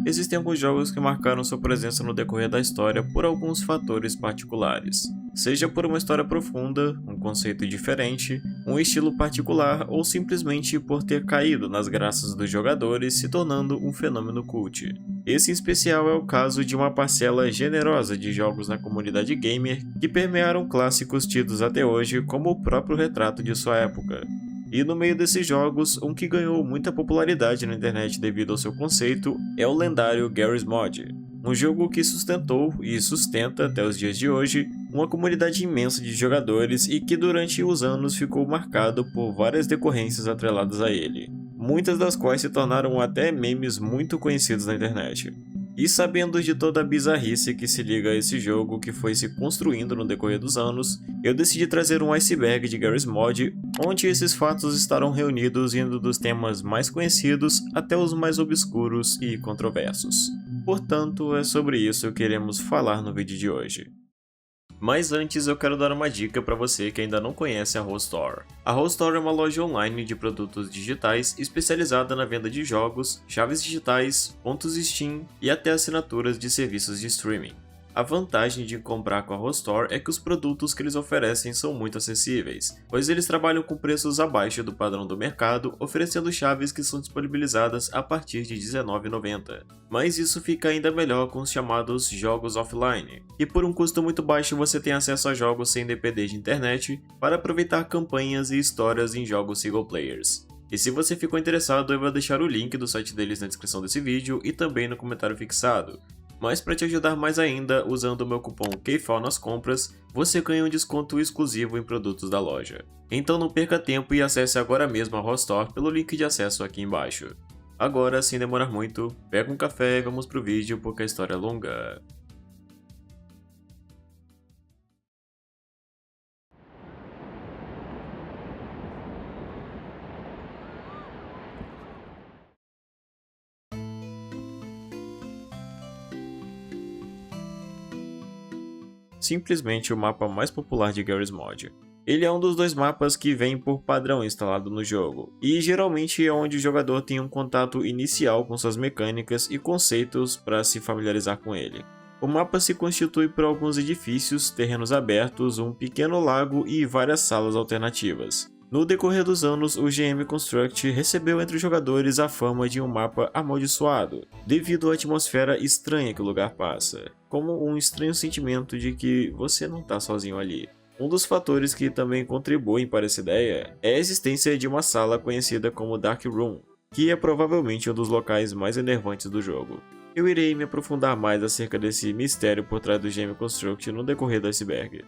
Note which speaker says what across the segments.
Speaker 1: existem alguns jogos que marcaram sua presença no decorrer da história por alguns fatores particulares. Seja por uma história profunda, um conceito diferente, um estilo particular ou simplesmente por ter caído nas graças dos jogadores, se tornando um fenômeno cult. Esse em especial é o caso de uma parcela generosa de jogos na comunidade gamer que permearam clássicos tidos até hoje como o próprio retrato de sua época. E no meio desses jogos, um que ganhou muita popularidade na internet devido ao seu conceito é o lendário Garry's Mod, um jogo que sustentou e sustenta até os dias de hoje uma comunidade imensa de jogadores e que durante os anos ficou marcado por várias decorrências atreladas a ele, muitas das quais se tornaram até memes muito conhecidos na internet. E sabendo de toda a bizarrice que se liga a esse jogo que foi se construindo no decorrer dos anos, eu decidi trazer um iceberg de Garry's Mod, onde esses fatos estarão reunidos indo dos temas mais conhecidos até os mais obscuros e controversos. Portanto, é sobre isso que iremos falar no vídeo de hoje. Mas antes eu quero dar uma dica para você que ainda não conhece a Rollstore. A Rollstore é uma loja online de produtos digitais especializada na venda de jogos, chaves digitais, pontos Steam e até assinaturas de serviços de streaming. A vantagem de comprar com a Rollstore é que os produtos que eles oferecem são muito acessíveis, pois eles trabalham com preços abaixo do padrão do mercado, oferecendo chaves que são disponibilizadas a partir de R$19,90. Mas isso fica ainda melhor com os chamados jogos offline, e por um custo muito baixo você tem acesso a jogos sem depender de internet para aproveitar campanhas e histórias em jogos single players. E se você ficou interessado, eu vou deixar o link do site deles na descrição desse vídeo e também no comentário fixado. Mas para te ajudar mais ainda, usando o meu cupom KFAL nas compras, você ganha um desconto exclusivo em produtos da loja. Então não perca tempo e acesse agora mesmo a Rollstore pelo link de acesso aqui embaixo. Agora, sem demorar muito, pega um café e vamos pro vídeo porque a história é longa. Simplesmente o mapa mais popular de Garry's Mod. Ele é um dos dois mapas que vem por padrão instalado no jogo, e geralmente é onde o jogador tem um contato inicial com suas mecânicas e conceitos para se familiarizar com ele. O mapa se constitui por alguns edifícios, terrenos abertos, um pequeno lago e várias salas alternativas. No decorrer dos anos, o GM Construct recebeu entre os jogadores a fama de um mapa amaldiçoado, devido à atmosfera estranha que o lugar passa, como um estranho sentimento de que você não está sozinho ali. Um dos fatores que também contribuem para essa ideia é a existência de uma sala conhecida como Dark Room, que é provavelmente um dos locais mais enervantes do jogo. Eu irei me aprofundar mais acerca desse mistério por trás do GM Construct no decorrer do iceberg.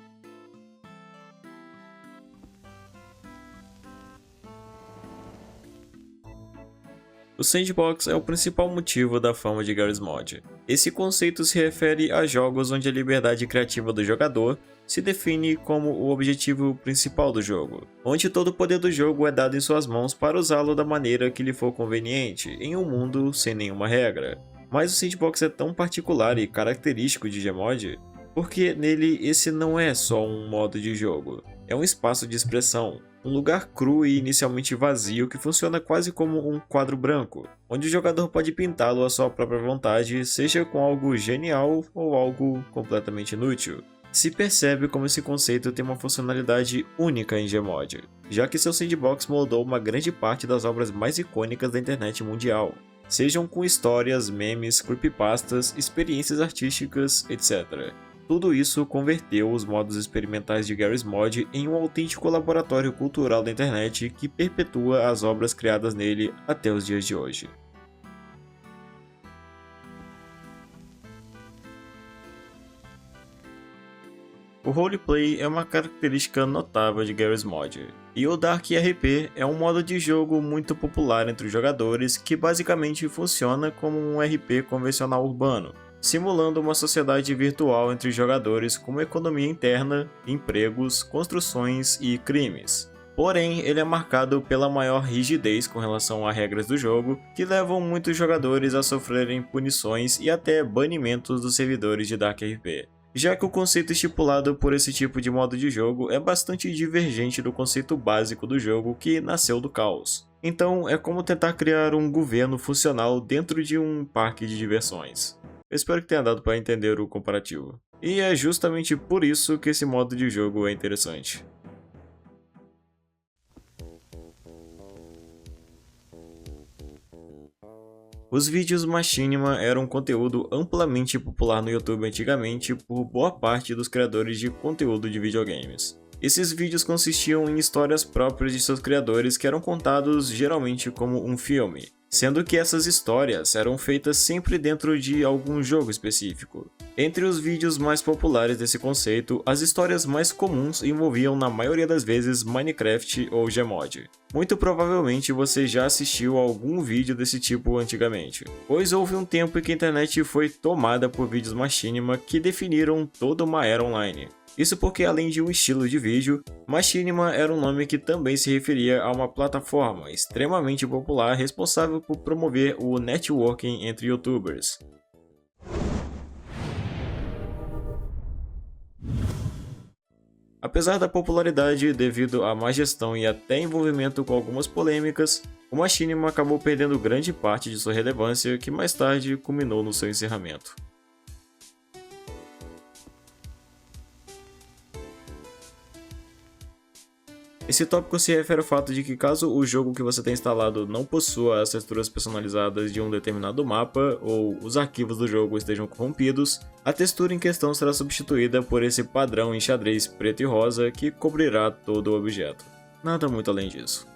Speaker 1: O sandbox é o principal motivo da fama de Garry's Mod. Esse conceito se refere a jogos onde a liberdade criativa do jogador se define como o objetivo principal do jogo, onde todo o poder do jogo é dado em suas mãos para usá-lo da maneira que lhe for conveniente, em um mundo sem nenhuma regra. Mas o sandbox é tão particular e característico de Gmod, porque nele esse não é só um modo de jogo, é um espaço de expressão. Um lugar cru e inicialmente vazio que funciona quase como um quadro branco, onde o jogador pode pintá-lo à sua própria vontade, seja com algo genial ou algo completamente inútil. Se percebe como esse conceito tem uma funcionalidade única em Gmod, já que seu sandbox moldou uma grande parte das obras mais icônicas da internet mundial, sejam com histórias, memes, creepypastas, experiências artísticas, etc. Tudo isso converteu os modos experimentais de Garry's Mod em um autêntico laboratório cultural da internet que perpetua as obras criadas nele até os dias de hoje. O roleplay é uma característica notável de Garry's Mod, e o Dark RP é um modo de jogo muito popular entre os jogadores que basicamente funciona como um RP convencional urbano, simulando uma sociedade virtual entre jogadores com uma economia interna, empregos, construções e crimes. Porém, ele é marcado pela maior rigidez com relação a regras do jogo, que levam muitos jogadores a sofrerem punições e até banimentos dos servidores de Dark RP, já que o conceito estipulado por esse tipo de modo de jogo é bastante divergente do conceito básico do jogo que nasceu do caos. Então é como tentar criar um governo funcional dentro de um parque de diversões. Eu espero que tenha dado para entender o comparativo. E é justamente por isso que esse modo de jogo é interessante. Os vídeos Machinima eram um conteúdo amplamente popular no YouTube antigamente por boa parte dos criadores de conteúdo de videogames. Esses vídeos consistiam em histórias próprias de seus criadores que eram contados geralmente como um filme, sendo que essas histórias eram feitas sempre dentro de algum jogo específico. Entre os vídeos mais populares desse conceito, as histórias mais comuns envolviam na maioria das vezes Minecraft ou Gmod. Muito provavelmente você já assistiu a algum vídeo desse tipo antigamente, pois houve um tempo em que a internet foi tomada por vídeos Machinima que definiram toda uma era online. Isso porque, além de um estilo de vídeo, Machinima era um nome que também se referia a uma plataforma extremamente popular responsável por promover o networking entre youtubers. Apesar da popularidade devido à má gestão e até envolvimento com algumas polêmicas, o Machinima acabou perdendo grande parte de sua relevância, que mais tarde culminou no seu encerramento. Esse tópico se refere ao fato de que caso o jogo que você tem instalado não possua as texturas personalizadas de um determinado mapa ou os arquivos do jogo estejam corrompidos, a textura em questão será substituída por esse padrão em xadrez preto e rosa que cobrirá todo o objeto. Nada muito além disso.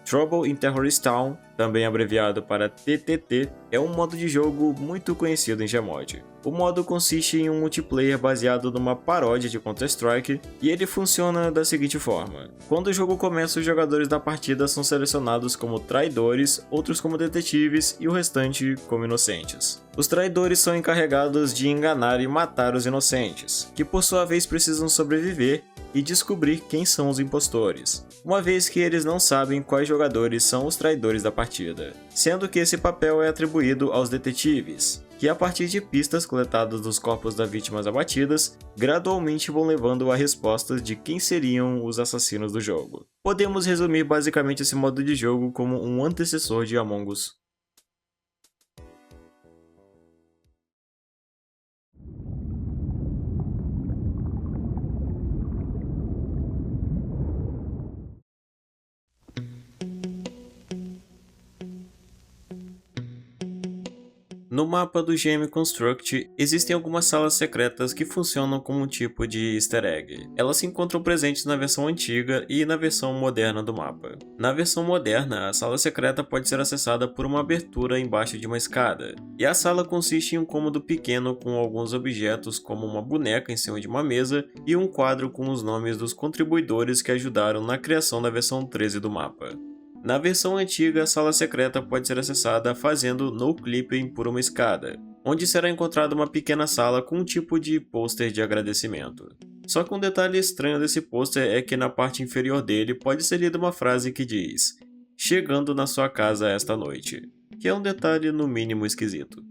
Speaker 1: Trouble in Terrorist Town, também abreviado para TTT, é um modo de jogo muito conhecido em Gmod. O modo consiste em um multiplayer baseado numa paródia de Counter-Strike, e ele funciona da seguinte forma. Quando o jogo começa, os jogadores da partida são selecionados como traidores, outros como detetives e o restante como inocentes. Os traidores são encarregados de enganar e matar os inocentes, que por sua vez precisam sobreviver e descobrir quem são os impostores, uma vez que eles não sabem quais jogadores são os traidores da partida, sendo que esse papel é atribuído aos detetives, que a partir de pistas coletadas dos corpos das vítimas abatidas, gradualmente vão levando a respostas de quem seriam os assassinos do jogo. Podemos resumir basicamente esse modo de jogo como um antecessor de Among Us. No mapa do GM Construct, existem algumas salas secretas que funcionam como um tipo de easter egg. Elas se encontram presentes na versão antiga e na versão moderna do mapa. Na versão moderna, a sala secreta pode ser acessada por uma abertura embaixo de uma escada, e a sala consiste em um cômodo pequeno com alguns objetos como uma boneca em cima de uma mesa e um quadro com os nomes dos contribuidores que ajudaram na criação da versão 13 do mapa. Na versão antiga, a sala secreta pode ser acessada fazendo no-clipping por uma escada, onde será encontrada uma pequena sala com um tipo de pôster de agradecimento. Só que um detalhe estranho desse pôster é que na parte inferior dele pode ser lida uma frase que diz "Chegando na sua casa esta noite", que é um detalhe no mínimo esquisito.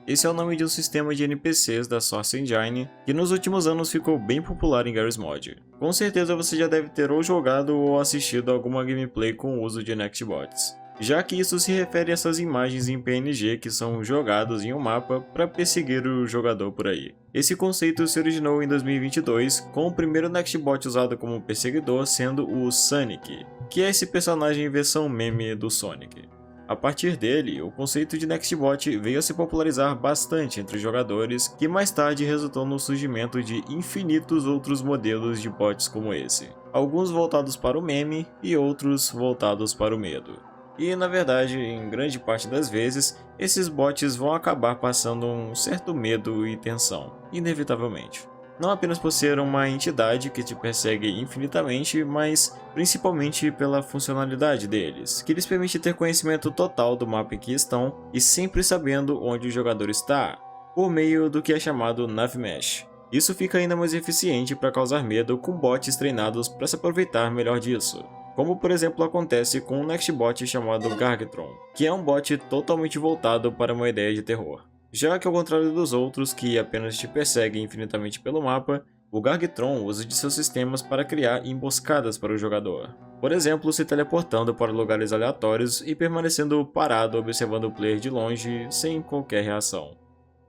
Speaker 1: Esse é o nome de um sistema de NPCs da Source Engine, que nos últimos anos ficou bem popular em Garry's Mod. Com certeza você já deve ter ou jogado ou assistido alguma gameplay com o uso de Nextbots, já que isso se refere a essas imagens em PNG que são jogados em um mapa para perseguir o jogador por aí. Esse conceito se originou em 2022, com o primeiro Nextbot usado como perseguidor sendo o Sonic, que é esse personagem em versão meme do Sonic. A partir dele, o conceito de Nextbot veio a se popularizar bastante entre os jogadores, que mais tarde resultou no surgimento de infinitos outros modelos de bots como esse, alguns voltados para o meme e outros voltados para o medo. E na verdade, em grande parte das vezes, esses bots vão acabar passando um certo medo e tensão, inevitavelmente. Não apenas por ser uma entidade que te persegue infinitamente, mas principalmente pela funcionalidade deles, que lhes permite ter conhecimento total do mapa em que estão e sempre sabendo onde o jogador está, por meio do que é chamado Navmesh. Isso fica ainda mais eficiente para causar medo com bots treinados para se aproveitar melhor disso. como por exemplo acontece com um Nextbot chamado Gargtron, que é um bot totalmente voltado para uma ideia de terror. Já que ao contrário dos outros, que apenas te perseguem infinitamente pelo mapa, o Gargtron usa de seus sistemas para criar emboscadas para o jogador. Por exemplo, se teleportando para lugares aleatórios e permanecendo parado observando o player de longe sem qualquer reação.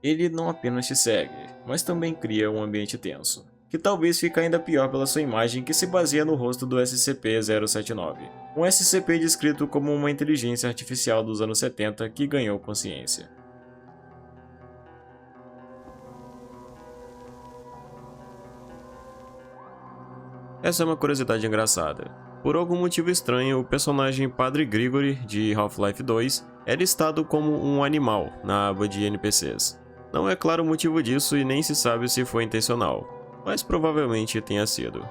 Speaker 1: Ele não apenas te segue, mas também cria um ambiente tenso, que talvez fique ainda pior pela sua imagem que se baseia no rosto do SCP-079, um SCP descrito como uma inteligência artificial dos anos 70 que ganhou consciência. Essa é uma curiosidade engraçada. Por algum motivo estranho, o personagem Padre Grigori, de Half-Life 2, é listado como um animal na aba de NPCs. Não é claro o motivo disso e nem se sabe se foi intencional, mas provavelmente tenha sido.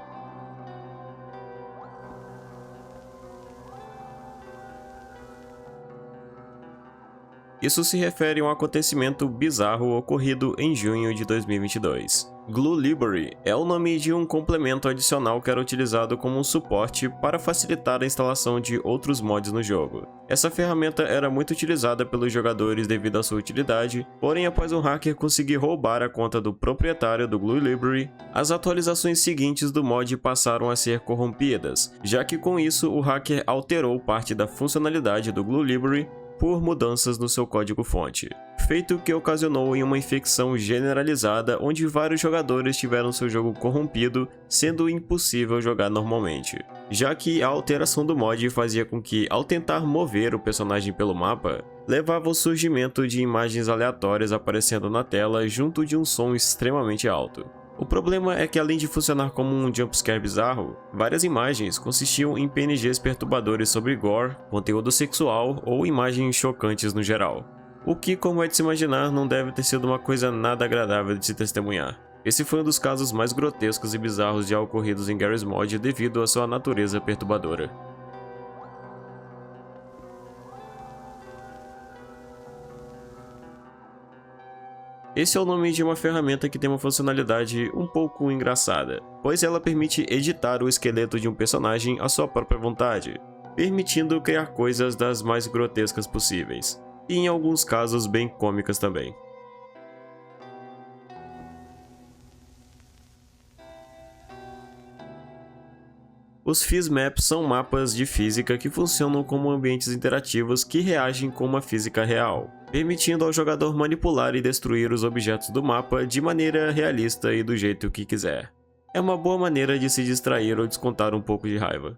Speaker 1: Isso se refere a um acontecimento bizarro ocorrido em junho de 2022. Glue Library é o nome de um complemento adicional que era utilizado como um suporte para facilitar a instalação de outros mods no jogo. Essa ferramenta era muito utilizada pelos jogadores devido à sua utilidade, porém após um hacker conseguir roubar a conta do proprietário do Glue Library, as atualizações seguintes do mod passaram a ser corrompidas, já que com isso o hacker alterou parte da funcionalidade do Glue Library por mudanças no seu código-fonte, feito que ocasionou em uma infecção generalizada onde vários jogadores tiveram seu jogo corrompido, sendo impossível jogar normalmente, já que a alteração do mod fazia com que, ao tentar mover o personagem pelo mapa, levava ao surgimento de imagens aleatórias aparecendo na tela junto de um som extremamente alto. O problema é que, além de funcionar como um jumpscare bizarro, várias imagens consistiam em PNGs perturbadores sobre gore, conteúdo sexual ou imagens chocantes no geral. O que, como é de se imaginar, não deve ter sido uma coisa nada agradável de se testemunhar. Esse foi um dos casos mais grotescos e bizarros já ocorridos em Garry's Mod devido à sua natureza perturbadora. Esse é o nome de uma ferramenta que tem uma funcionalidade um pouco engraçada, pois ela permite editar o esqueleto de um personagem à sua própria vontade, permitindo criar coisas das mais grotescas possíveis, e em alguns casos bem cômicas também. Os Fizzmaps são mapas de física que funcionam como ambientes interativos que reagem com uma física real, permitindo ao jogador manipular e destruir os objetos do mapa de maneira realista e do jeito que quiser. É uma boa maneira de se distrair ou descontar um pouco de raiva.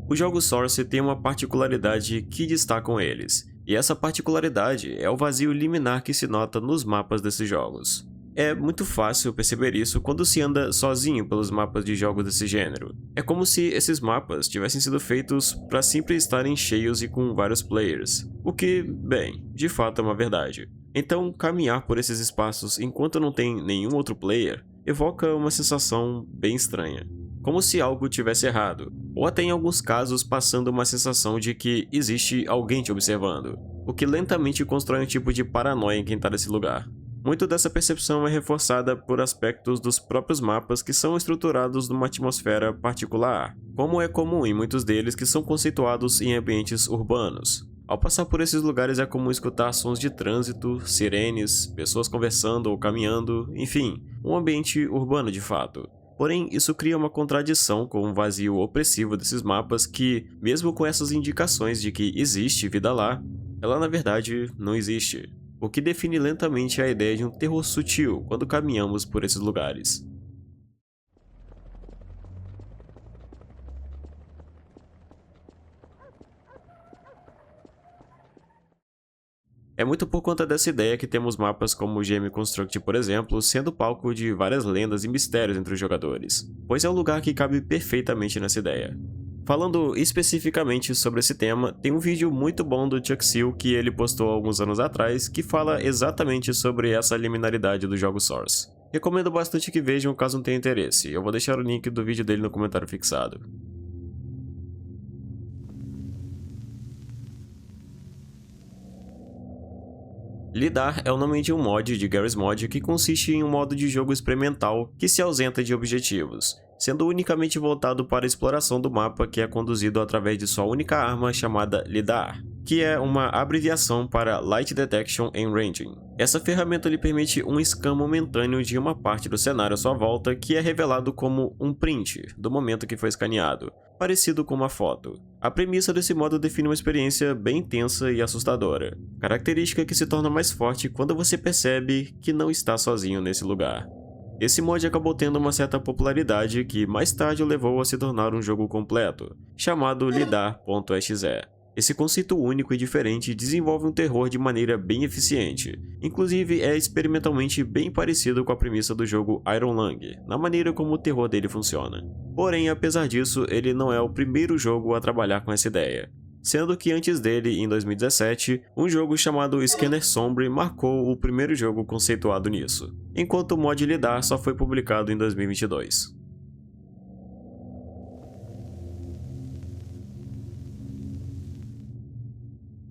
Speaker 1: Os jogos Source têm uma particularidade que destacam eles, e essa particularidade é o vazio liminar que se nota nos mapas desses jogos. É muito fácil perceber isso quando se anda sozinho pelos mapas de jogos desse gênero. É como se esses mapas tivessem sido feitos para sempre estarem cheios e com vários players, o que, bem, de fato é uma verdade. Então, caminhar por esses espaços enquanto não tem nenhum outro player evoca uma sensação bem estranha, como se algo tivesse errado, ou até em alguns casos passando uma sensação de que existe alguém te observando, o que lentamente constrói um tipo de paranoia em quem está nesse lugar. Muito dessa percepção é reforçada por aspectos dos próprios mapas que são estruturados numa atmosfera particular, como é comum em muitos deles que são conceituados em ambientes urbanos. Ao passar por esses lugares é comum escutar sons de trânsito, sirenes, pessoas conversando ou caminhando, enfim, um ambiente urbano de fato. Porém, isso cria uma contradição com o vazio opressivo desses mapas que, mesmo com essas indicações de que existe vida lá, ela na verdade não existe, o que define lentamente a ideia de um terror sutil quando caminhamos por esses lugares. É muito por conta dessa ideia que temos mapas como o GM Construct, por exemplo, sendo palco de várias lendas e mistérios entre os jogadores, pois é um lugar que cabe perfeitamente nessa ideia. Falando especificamente sobre esse tema, tem um vídeo muito bom do Chuck Seal que ele postou alguns anos atrás que fala exatamente sobre essa liminaridade do jogo Source. Recomendo bastante que vejam caso não tenha interesse, eu vou deixar o link do vídeo dele no comentário fixado. Lidar é o nome de um mod de Garry's Mod que consiste em um modo de jogo experimental que se ausenta de objetivos, sendo unicamente voltado para a exploração do mapa, que é conduzido através de sua única arma chamada Lidar, que é uma abreviação para Light Detection and Ranging. Essa ferramenta lhe permite um scan momentâneo de uma parte do cenário à sua volta, que é revelado como um print do momento que foi escaneado, parecido com uma foto. A premissa desse modo define uma experiência bem intensa e assustadora, característica que se torna mais forte quando você percebe que não está sozinho nesse lugar. Esse mod acabou tendo uma certa popularidade que mais tarde o levou a se tornar um jogo completo, chamado Lidar.exe. Esse conceito único e diferente desenvolve um terror de maneira bem eficiente, inclusive é experimentalmente bem parecido com a premissa do jogo Iron Lung, na maneira como o terror dele funciona. Porém, apesar disso, ele não é o primeiro jogo a trabalhar com essa ideia, sendo que antes dele, em 2017, um jogo chamado Scanner Sombre marcou o primeiro jogo conceituado nisso, enquanto o mod Lidar só foi publicado em 2022.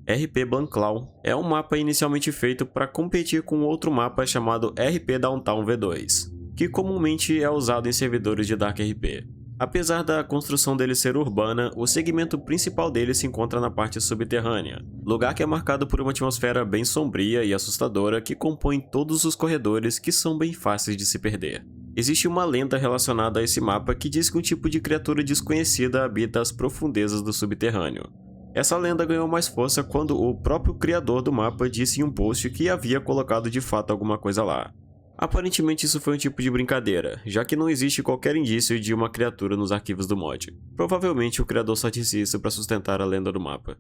Speaker 1: RP Banclaw é um mapa inicialmente feito para competir com outro mapa chamado RP Downtown V2, que comumente é usado em servidores de Dark RP. Apesar da construção dele ser urbana, o segmento principal dele se encontra na parte subterrânea, lugar que é marcado por uma atmosfera bem sombria e assustadora que compõe todos os corredores, que são bem fáceis de se perder. Existe uma lenda relacionada a esse mapa que diz que um tipo de criatura desconhecida habita as profundezas do subterrâneo. Essa lenda ganhou mais força quando o próprio criador do mapa disse em um post que havia colocado de fato alguma coisa lá. Aparentemente isso foi um tipo de brincadeira, já que não existe qualquer indício de uma criatura nos arquivos do mod. Provavelmente o criador só disse isso para sustentar a lenda do mapa.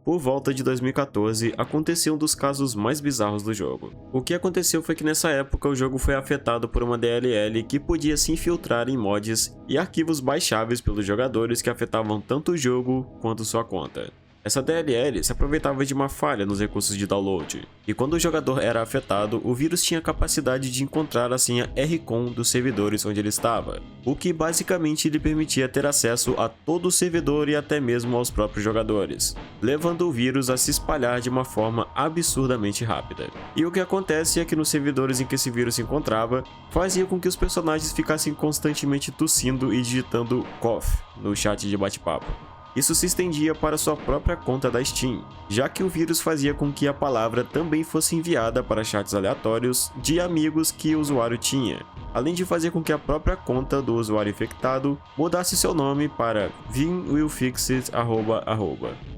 Speaker 1: Por volta de 2014, aconteceu um dos casos mais bizarros do jogo. O que aconteceu foi que nessa época o jogo foi afetado por uma DLL que podia se infiltrar em mods e arquivos baixáveis pelos jogadores que afetavam tanto o jogo quanto sua conta. Essa DLL se aproveitava de uma falha nos recursos de download, e quando o jogador era afetado, o vírus tinha a capacidade de encontrar a senha RCON dos servidores onde ele estava, o que basicamente lhe permitia ter acesso a todo o servidor e até mesmo aos próprios jogadores, levando o vírus a se espalhar de uma forma absurdamente rápida. E o que acontece é que nos servidores em que esse vírus se encontrava, fazia com que os personagens ficassem constantemente tossindo e digitando cough no chat de bate-papo. Isso se estendia para sua própria conta da Steam, já que o vírus fazia com que a palavra também fosse enviada para chats aleatórios de amigos que o usuário tinha, além de fazer com que a própria conta do usuário infectado mudasse seu nome para vinwillfixit@.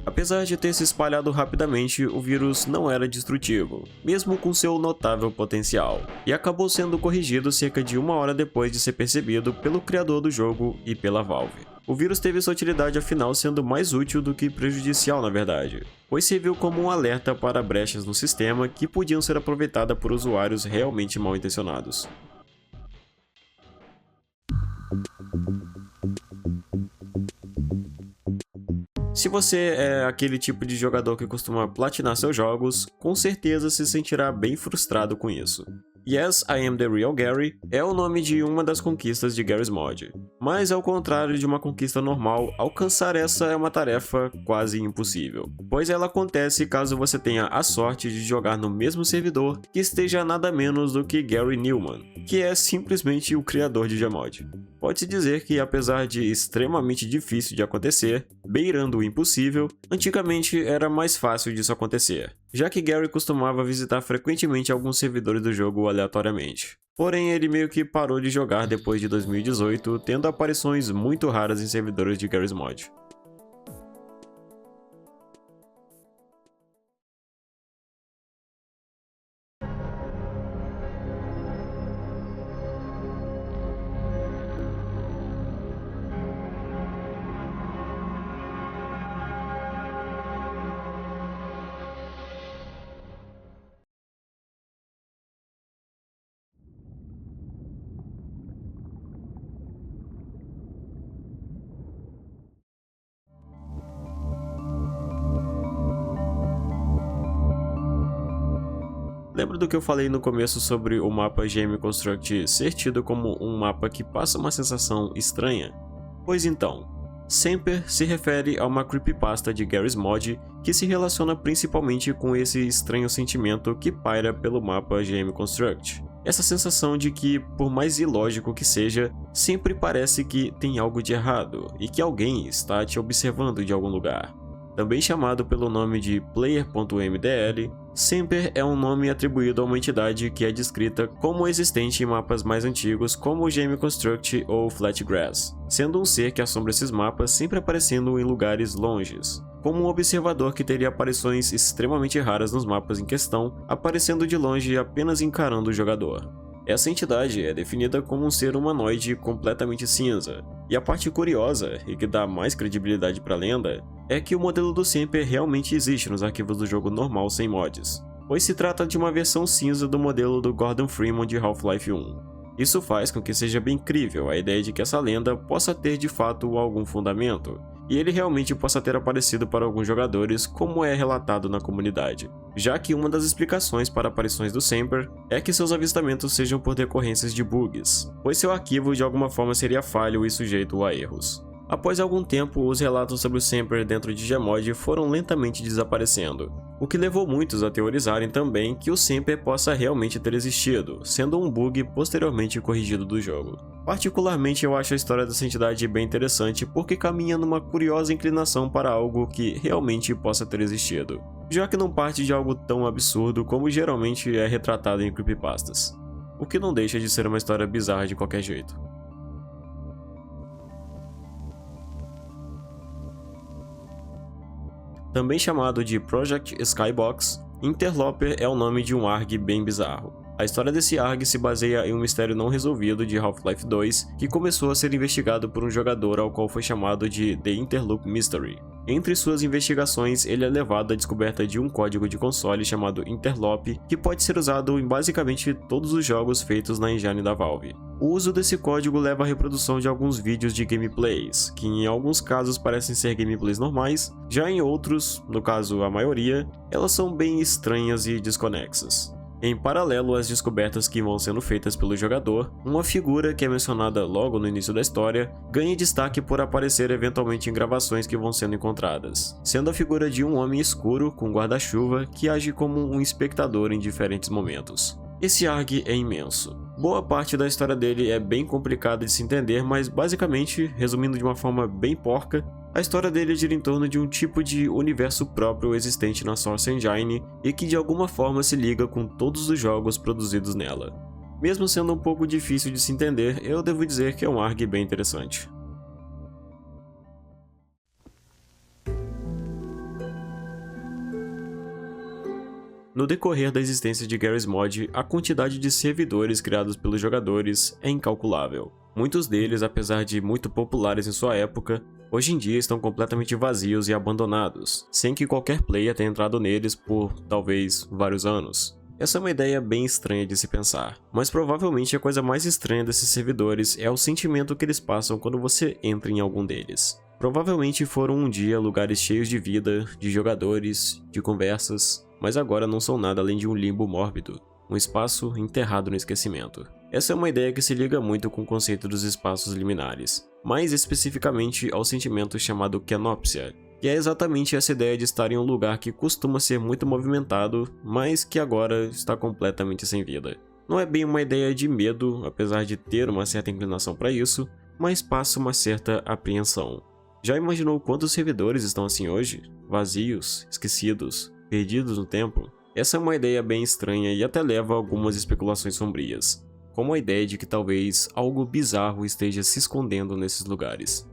Speaker 1: Apesar de ter se espalhado rapidamente, o vírus não era destrutivo, mesmo com seu notável potencial, e acabou sendo corrigido cerca de 1 hora depois de ser percebido pelo criador do jogo e pela Valve. O vírus teve sua utilidade afinal sendo mais útil do que prejudicial na verdade, pois serviu como um alerta para brechas no sistema que podiam ser aproveitadas por usuários realmente mal intencionados. Se você é aquele tipo de jogador que costuma platinar seus jogos, com certeza se sentirá bem frustrado com isso. Yes, I Am The Real Gary é o nome de uma das conquistas de Garry's Mod, mas ao contrário de uma conquista normal, alcançar essa é uma tarefa quase impossível, pois ela acontece caso você tenha a sorte de jogar no mesmo servidor que esteja nada menos do que Gary Newman, que é simplesmente o criador de Gmod. Pode-se dizer que, apesar de extremamente difícil de acontecer, beirando o impossível, antigamente era mais fácil disso acontecer, já que Gary costumava visitar frequentemente alguns servidores do jogo aleatoriamente. Porém, ele meio que parou de jogar depois de 2018, tendo aparições muito raras em servidores de Garry's Mod. Lembra do que eu falei no começo sobre o mapa GM Construct ser tido como um mapa que passa uma sensação estranha? Pois então, Semper se refere a uma creepypasta de Garry's Mod que se relaciona principalmente com esse estranho sentimento que paira pelo mapa GM Construct. Essa sensação de que, por mais ilógico que seja, sempre parece que tem algo de errado e que alguém está te observando de algum lugar. Também chamado pelo nome de Player.mdl, Semper é um nome atribuído a uma entidade que é descrita como existente em mapas mais antigos como o GM Construct ou Flatgrass, sendo um ser que assombra esses mapas sempre aparecendo em lugares longes, como um observador que teria aparições extremamente raras nos mapas em questão, aparecendo de longe e apenas encarando o jogador. Essa entidade é definida como um ser humanoide completamente cinza, e a parte curiosa, e que dá mais credibilidade para a lenda, é que o modelo do Semper realmente existe nos arquivos do jogo normal sem mods, pois se trata de uma versão cinza do modelo do Gordon Freeman de Half-Life 1. Isso faz com que seja bem crível a ideia de que essa lenda possa ter de fato algum fundamento, e ele realmente possa ter aparecido para alguns jogadores como é relatado na comunidade, já que uma das explicações para aparições do Semper é que seus avistamentos sejam por decorrências de bugs, pois seu arquivo de alguma forma seria falho e sujeito a erros. Após algum tempo, os relatos sobre o Semper dentro de Gmod foram lentamente desaparecendo, o que levou muitos a teorizarem também que o Semper possa realmente ter existido, sendo um bug posteriormente corrigido do jogo. Particularmente eu acho a história dessa entidade bem interessante porque caminha numa curiosa inclinação para algo que realmente possa ter existido, já que não parte de algo tão absurdo como geralmente é retratado em creepypastas, o que não deixa de ser uma história bizarra de qualquer jeito. Também chamado de Project Skybox, Interloper é o nome de um ARG bem bizarro. A história desse ARG se baseia em um mistério não resolvido de Half-Life 2 que começou a ser investigado por um jogador ao qual foi chamado de The Interloop Mystery. Entre suas investigações, ele é levado à descoberta de um código de console chamado Interloop que pode ser usado em basicamente todos os jogos feitos na engine da Valve. O uso desse código leva à reprodução de alguns vídeos de gameplays, que em alguns casos parecem ser gameplays normais, já em outros, no caso a maioria, elas são bem estranhas e desconexas. Em paralelo às descobertas que vão sendo feitas pelo jogador, uma figura que é mencionada logo no início da história ganha destaque por aparecer eventualmente em gravações que vão sendo encontradas, sendo a figura de um homem escuro com guarda-chuva que age como um espectador em diferentes momentos. Esse ARG é imenso. Boa parte da história dele é bem complicada de se entender, mas basicamente, resumindo de uma forma bem porca, a história dele gira em torno de um tipo de universo próprio existente na Source Engine e que de alguma forma se liga com todos os jogos produzidos nela. Mesmo sendo um pouco difícil de se entender, eu devo dizer que é um ARG bem interessante. No decorrer da existência de Garry's Mod, a quantidade de servidores criados pelos jogadores é incalculável. Muitos deles, apesar de muito populares em sua época, hoje em dia estão completamente vazios e abandonados, sem que qualquer player tenha entrado neles por, talvez, vários anos. Essa é uma ideia bem estranha de se pensar, mas provavelmente a coisa mais estranha desses servidores é o sentimento que eles passam quando você entra em algum deles. Provavelmente foram um dia lugares cheios de vida, de jogadores, de conversas, mas agora não são nada além de um limbo mórbido, um espaço enterrado no esquecimento. Essa é uma ideia que se liga muito com o conceito dos espaços liminares, mais especificamente ao sentimento chamado kenopsia, que é exatamente essa ideia de estar em um lugar que costuma ser muito movimentado, mas que agora está completamente sem vida. Não é bem uma ideia de medo, apesar de ter uma certa inclinação para isso, mas passa uma certa apreensão. Já imaginou quantos servidores estão assim hoje? Vazios, esquecidos, perdidos no tempo? Essa é uma ideia bem estranha e até leva a algumas especulações sombrias, como a ideia de que talvez algo bizarro esteja se escondendo nesses lugares.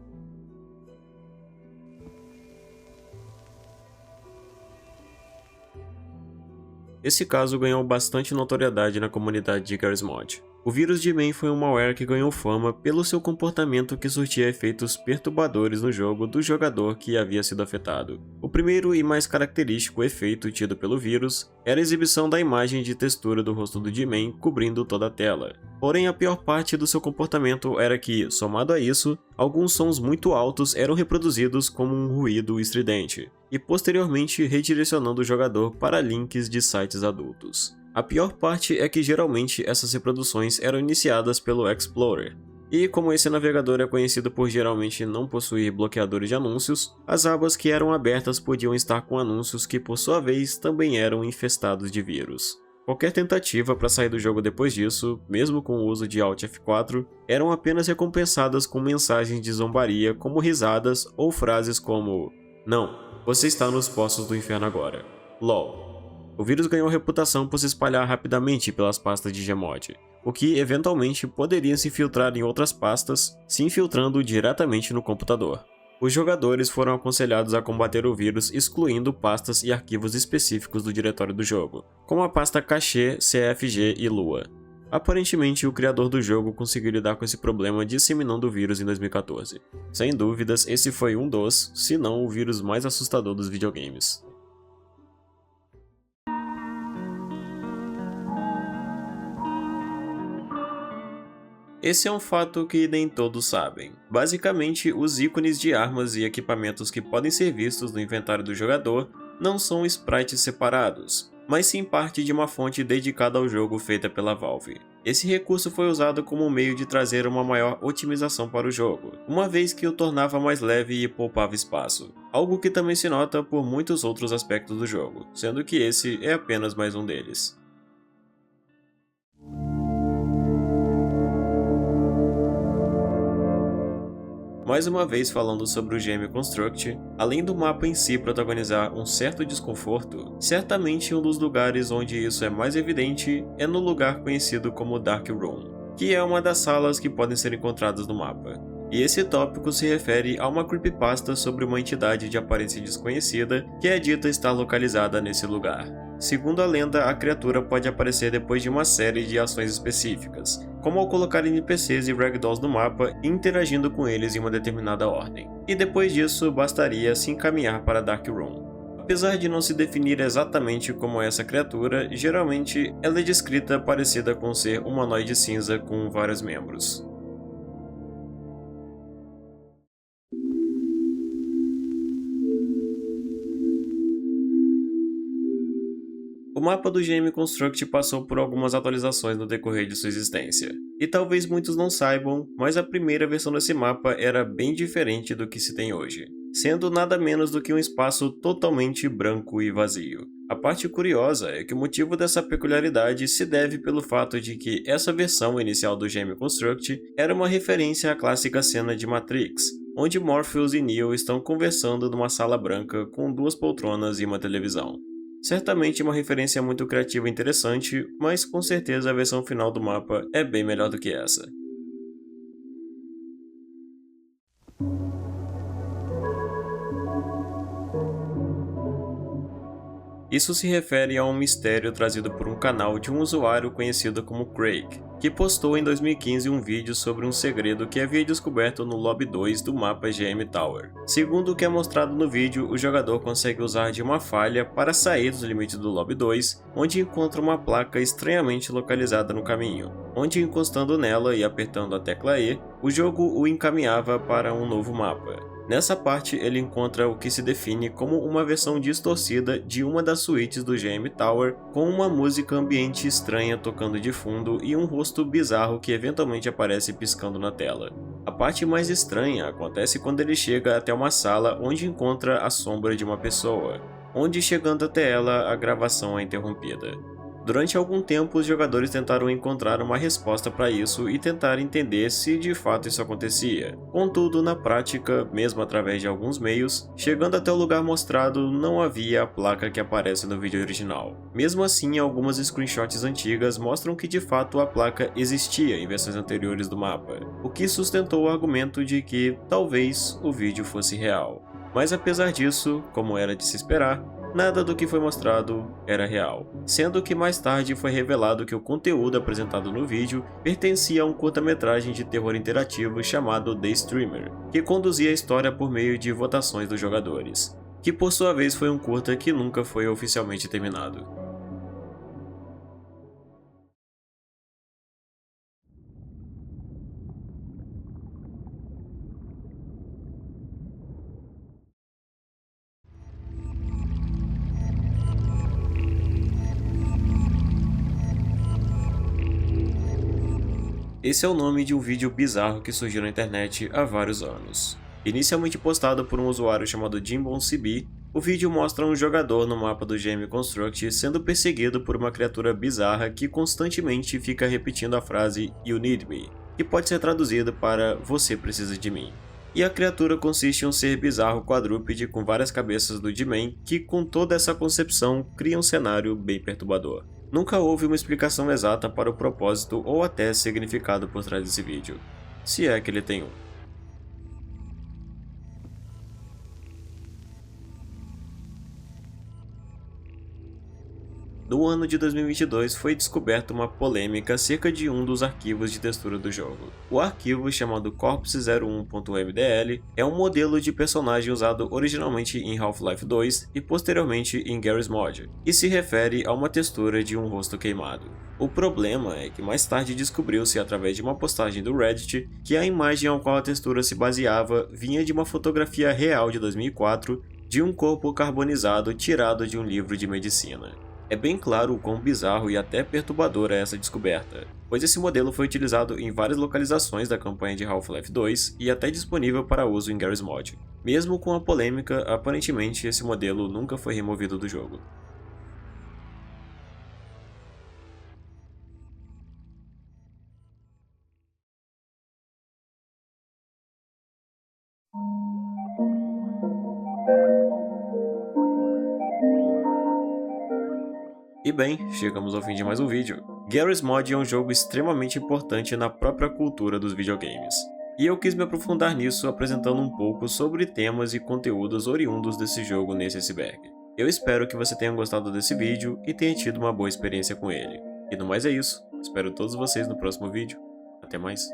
Speaker 1: Esse caso ganhou bastante notoriedade na comunidade de Garry's Mod. O vírus de Man foi um malware que ganhou fama pelo seu comportamento que surtia efeitos perturbadores no jogo do jogador que havia sido afetado. O primeiro e mais característico efeito tido pelo vírus era a exibição da imagem de textura do rosto do D-Man cobrindo toda a tela. Porém, a pior parte do seu comportamento era que, somado a isso, alguns sons muito altos eram reproduzidos como um ruído estridente, e posteriormente redirecionando o jogador para links de sites adultos. A pior parte é que geralmente essas reproduções eram iniciadas pelo Explorer, E como esse navegador é conhecido por geralmente não possuir bloqueadores de anúncios, as abas que eram abertas podiam estar com anúncios que por sua vez também eram infestados de vírus. Qualquer tentativa para sair do jogo depois disso, mesmo com o uso de Alt F4, eram apenas recompensadas com mensagens de zombaria como risadas ou frases como "Não, você está nos poços do inferno agora. LOL". O vírus ganhou reputação por se espalhar rapidamente pelas pastas de Gmod, o que eventualmente poderia se infiltrar em outras pastas, se infiltrando diretamente no computador. Os jogadores foram aconselhados a combater o vírus excluindo pastas e arquivos específicos do diretório do jogo, como a pasta Cache, CFG e Lua. Aparentemente, o criador do jogo conseguiu lidar com esse problema disseminando o vírus em 2014. Sem dúvidas, esse foi um dos, se não o vírus mais assustador dos videogames. Esse é um fato que nem todos sabem. Basicamente, os ícones de armas e equipamentos que podem ser vistos no inventário do jogador não são sprites separados, mas sim parte de uma fonte dedicada ao jogo feita pela Valve. Esse recurso foi usado como meio de trazer uma maior otimização para o jogo, uma vez que o tornava mais leve e poupava espaço, algo que também se nota por muitos outros aspectos do jogo, sendo que esse é apenas mais um deles. Mais uma vez falando sobre o GM Construct, além do mapa em si protagonizar um certo desconforto, certamente um dos lugares onde isso é mais evidente é no lugar conhecido como Dark Room, que é uma das salas que podem ser encontradas no mapa. E esse tópico se refere a uma creepypasta sobre uma entidade de aparência desconhecida que é dita estar localizada nesse lugar. Segundo a lenda, a criatura pode aparecer depois de uma série de ações específicas, como ao colocar NPCs e ragdolls no mapa e interagindo com eles em uma determinada ordem. E depois disso, bastaria se encaminhar para Dark Room. Apesar de não se definir exatamente como essa criatura, geralmente ela é descrita parecida com ser humanoide cinza com vários membros. O mapa do GM Construct passou por algumas atualizações no decorrer de sua existência. E talvez muitos não saibam, mas a primeira versão desse mapa era bem diferente do que se tem hoje, sendo nada menos do que um espaço totalmente branco e vazio. A parte curiosa é que o motivo dessa peculiaridade se deve pelo fato de que essa versão inicial do GM Construct era uma referência à clássica cena de Matrix, onde Morpheus e Neo estão conversando numa sala branca com duas poltronas e uma televisão. Certamente uma referência muito criativa e interessante, mas com certeza a versão final do mapa é bem melhor do que essa. Isso se refere a um mistério trazido por um canal de um usuário conhecido como Craig, que postou em 2015 um vídeo sobre um segredo que havia descoberto no Lobby 2 do mapa GM Tower. Segundo o que é mostrado no vídeo, o jogador consegue usar de uma falha para sair dos limites do Lobby 2, onde encontra uma placa estranhamente localizada no caminho, onde encostando nela e apertando a tecla E, o jogo o encaminhava para um novo mapa. Nessa parte, ele encontra o que se define como uma versão distorcida de uma das suítes do GM Tower, com uma música ambiente estranha tocando de fundo e um rosto bizarro que eventualmente aparece piscando na tela. A parte mais estranha acontece quando ele chega até uma sala onde encontra a sombra de uma pessoa, onde chegando até ela a gravação é interrompida. Durante algum tempo, os jogadores tentaram encontrar uma resposta para isso e tentar entender se de fato isso acontecia. Contudo, na prática, mesmo através de alguns meios, chegando até o lugar mostrado, não havia a placa que aparece no vídeo original. Mesmo assim, algumas screenshots antigas mostram que de fato a placa existia em versões anteriores do mapa, o que sustentou o argumento de que talvez o vídeo fosse real. Mas apesar disso, como era de se esperar, nada do que foi mostrado era real, sendo que mais tarde foi revelado que o conteúdo apresentado no vídeo pertencia a um curta-metragem de terror interativo chamado The Streamer, que conduzia a história por meio de votações dos jogadores, que por sua vez foi um curta que nunca foi oficialmente terminado. Esse é o nome de um vídeo bizarro que surgiu na internet há vários anos. Inicialmente postado por um usuário chamado JimbonCB, o vídeo mostra um jogador no mapa do GM Construct sendo perseguido por uma criatura bizarra que constantemente fica repetindo a frase "You need me", que pode ser traduzida para "Você precisa de mim". E a criatura consiste em um ser bizarro quadrúpede com várias cabeças do D-Man que, com toda essa concepção, cria um cenário bem perturbador. Nunca houve uma explicação exata para o propósito ou até significado por trás desse vídeo, se é que ele tem um. No ano de 2022 foi descoberta uma polêmica acerca de um dos arquivos de textura do jogo. O arquivo, chamado corpse01.mdl, é um modelo de personagem usado originalmente em Half-Life 2 e posteriormente em Garry's Mod, e se refere a uma textura de um rosto queimado. O problema é que mais tarde descobriu-se através de uma postagem do Reddit que a imagem ao qual a textura se baseava vinha de uma fotografia real de 2004 de um corpo carbonizado tirado de um livro de medicina. É bem claro o quão bizarro e até perturbador é essa descoberta, pois esse modelo foi utilizado em várias localizações da campanha de Half-Life 2 e até disponível para uso em Garry's Mod. Mesmo com a polêmica, aparentemente esse modelo nunca foi removido do jogo. E bem, chegamos ao fim de mais um vídeo. Garry's Mod é um jogo extremamente importante na própria cultura dos videogames, e eu quis me aprofundar nisso apresentando um pouco sobre temas e conteúdos oriundos desse jogo nesse iceberg. Eu espero que você tenha gostado desse vídeo e tenha tido uma boa experiência com ele. E no mais é isso, espero todos vocês no próximo vídeo. Até mais.